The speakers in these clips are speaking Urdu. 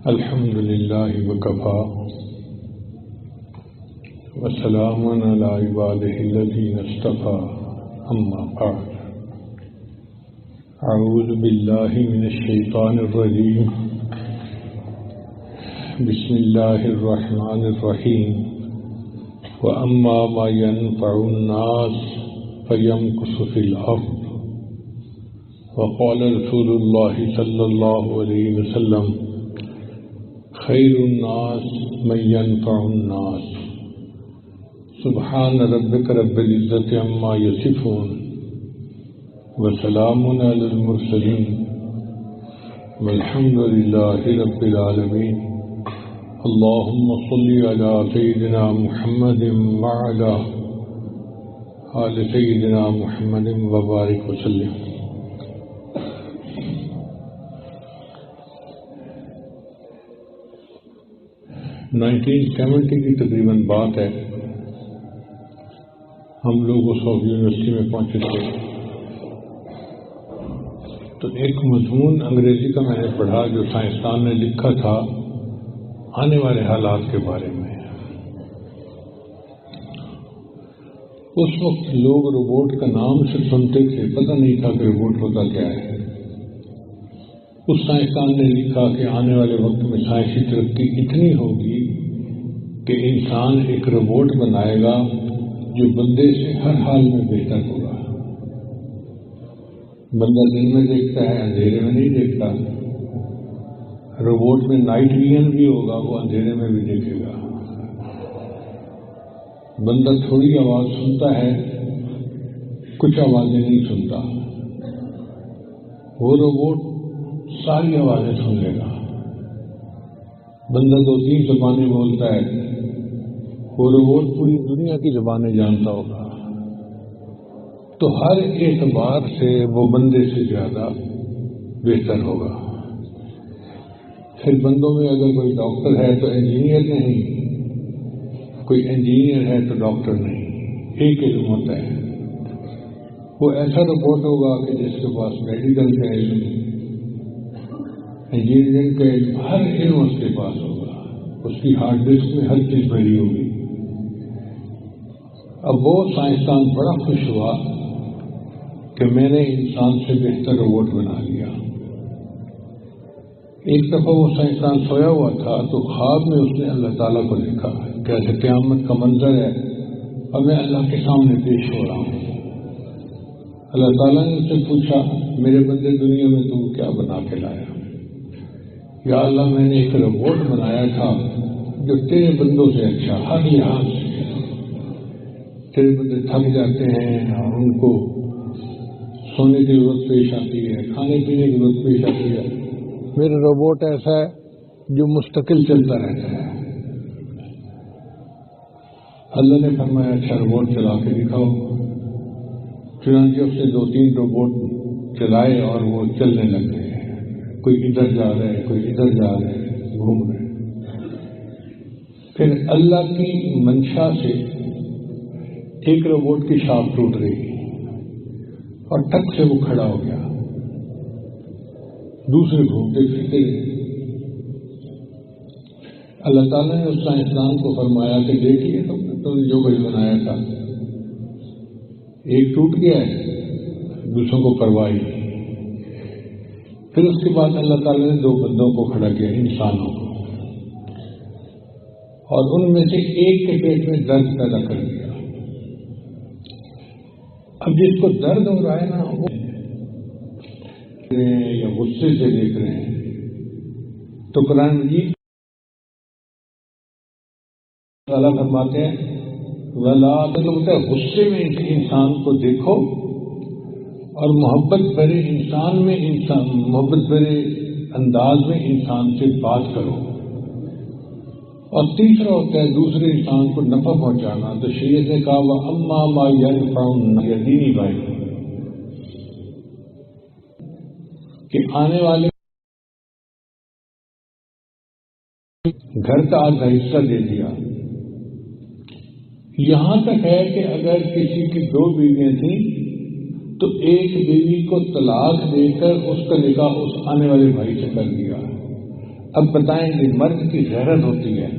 الحمد لله وكفى وسلام على عباده الذين اصطفى أما بعد أعوذ بالله من الشيطان الرجيم بسم الله الرحمن الرحيم وأما ما ينفع الناس فيمكث في الأرض وقال رسول الله صلى الله عليه وسلم خير الناس من ينفع الناس سبحان ربك رب العزة عما يصفون وسلام على المرسلين والحمد لله رب العالمين اللهم صل على سيدنا محمد وعلى آل سيدنا محمد وبارك وسلم. 1970 کی تقریباً بات ہے، ہم لوگ اس وقت یونیورسٹی میں پہنچے تھے تو ایک مضمون انگریزی کا میں نے پڑھا جو سائنسدان نے لکھا تھا آنے والے حالات کے بارے میں. اس وقت لوگ روبوٹ کا نام سے سنتے تھے، پتہ نہیں تھا کہ روبوٹ ہوتا کیا ہے. اس سائنسدان نے لکھا کہ آنے والے وقت میں سائنسی ترقی اتنی ہوگی کہ انسان ایک روبوٹ بنائے گا جو بندے سے ہر حال میں بہتر ہوگا. بندہ دن میں دیکھتا ہے، اندھیرے میں نہیں دیکھتا. روبوٹ میں نائٹ ویژن بھی ہوگا، وہ اندھیرے میں بھی دیکھے گا. بندہ تھوڑی آواز سنتا ہے، کچھ آوازیں نہیں سنتا. وہ روبوٹ ساری آوازیں سن لے گا. بندہ 2-3 زبانیں بولتا ہے، وہ روبوٹ پوری دنیا کی زبانیں جانتا ہوگا. تو ہر اعتبار سے وہ بندے سے زیادہ بہتر ہوگا. پھر بندوں میں اگر کوئی ڈاکٹر ہے تو انجینئر نہیں، کوئی انجینئر ہے تو ڈاکٹر نہیں. ایک علم ہوتا ہے. وہ ایسا روبوٹ ہوگا کہ جس کے پاس میڈیکل کا علم، انجینئرنگ کا علم، ہر علم اس کے پاس ہوگا. اس کی ہارڈ ڈسک میں ہر چیز بھری ہوگی. اب وہ سائنسدان بڑا خوش ہوا کہ میں نے انسان سے بہتر روبوٹ بنا لیا. ایک دفعہ وہ سائنسدان سویا ہوا تھا تو خواب میں اس نے اللہ تعالیٰ کو دیکھا. کیسے قیامت کا منظر ہے اور میں اللہ کے سامنے پیش ہو رہا ہوں. اللہ تعالیٰ نے اس سے پوچھا، میرے بندے دنیا میں تم کیا بنا کے لایا؟ یا اللہ، میں نے ایک روبوٹ بنایا تھا جو تیرے بندوں سے اچھا ہر لحاظ سے. تیرے بندے تھک جاتے ہیں اور ان کو سونے کی ضرورت پیش آتی ہے، کھانے پینے کی ضرورت پیش آتی ہے. میرا روبوٹ ایسا ہے جو مستقل چلتا رہتا ہے. اللہ نے فرمایا اچھا روبوٹ چلا کے دکھاؤ. چنانچہ اس نے 2-3 روبوٹ چلائے اور وہ چلنے لگ گئے. کوئی ادھر جا رہا ہے، کوئی ادھر جا رہا ہے، گھوم رہے ہیں. پھر اللہ کی منشا سے ایک روبوٹ کی شاخ ٹوٹ گئی اور ٹک سے وہ کھڑا ہو گیا. دوسرے گھومتے پھرتے رہے. اللہ تعالیٰ نے اس سائنسدان کو فرمایا کہ دیکھیے تم نے جو کچھ بنایا تھا، ایک ٹوٹ گیا ہے، دوسروں کو پرواہ نہیں. پھر اس کے بعد اللہ تعالیٰ نے 2 بندوں کو کھڑا کیا، انسانوں کو، اور ان میں سے ایک کے پیٹ میں درد پیدا کر دیا. اب جس کو درد ہو رہا ہے نا، وہ یا غصے سے دیکھ رہے ہیں. تو قرآن مجید تعالیٰ فرماتے ہیں وَلَا تَقْنَطُوا، غصے میں انسان کو دیکھو اور محبت بھرے محبت بھرے انداز میں انسان سے بات کرو. اور تیسرا ہوتا ہے دوسرے انسان کو نفع پہنچانا. تو شریعت نے کہا وَأَمَّا مَا يَنْفَعُ النَّاسَ، دینی بھائی کہ آنے والے گھر کا آدھا حصہ دے دیا. یہاں تک ہے کہ اگر کسی کی 2 بیویاں تھیں تو ایک بیوی کو طلاق دے کر اس کا نکاح اس آنے والے بھائی سے کر دیا. اب بتائیں کہ مرد کی غیرت ہوتی ہے،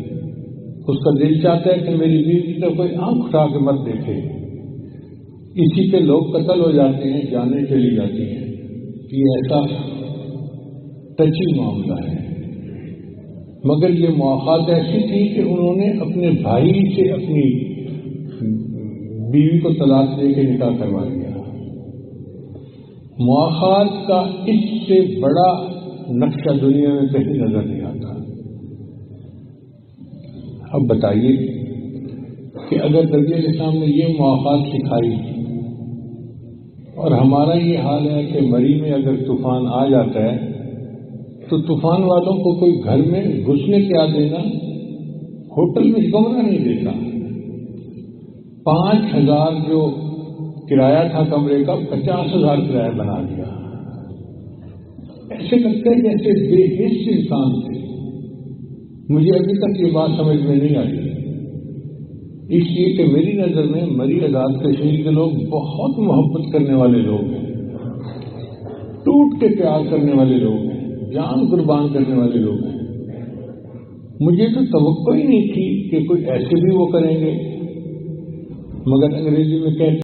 اس کا دل چاہتا ہے کہ میری بیوی تو کوئی آنکھ اٹھا کے مت دیکھے، اسی پہ لوگ قتل ہو جاتے ہیں، جانیں چلی جاتی ہیں. یہ ایسا ٹچی معاملہ ہے. مگر یہ مواخات ایسی تھی کہ انہوں نے اپنے بھائی سے اپنی بیوی کو طلاق دے کے نکاح کروا دیا. مواخات کا اس سے بڑا نقشہ دنیا میں کہیں نظر نہیں آتا. اب بتائیے کہ اگر نبی علیہ السلام نے یہ مواخات سکھائی اور ہمارا یہ حال ہے کہ مری میں اگر طوفان آ جاتا ہے تو طوفان والوں کو کوئی گھر میں گھسنے کیا دینا، ہوٹل میں کمرہ نہیں دیتا. 5,000 جو کرایہ تھا کمرے کا 50,000 کرایہ بنا دیا. ایسے لگتے ہیں جیسے بے حس انسان تھے. مجھے ابھی تک یہ بات سمجھ میں نہیں آئی، اس لیے کہ میری نظر میں مری آزاد کشمیر کے لوگ بہت محبت کرنے والے لوگ ہیں، ٹوٹ کے پیار کرنے والے لوگ ہیں، جان قربان کرنے والے لوگ ہیں. مجھے تو توقع ہی نہیں تھی کہ کوئی ایسے بھی وہ کریں گے. مگر انگریزی میں کہتے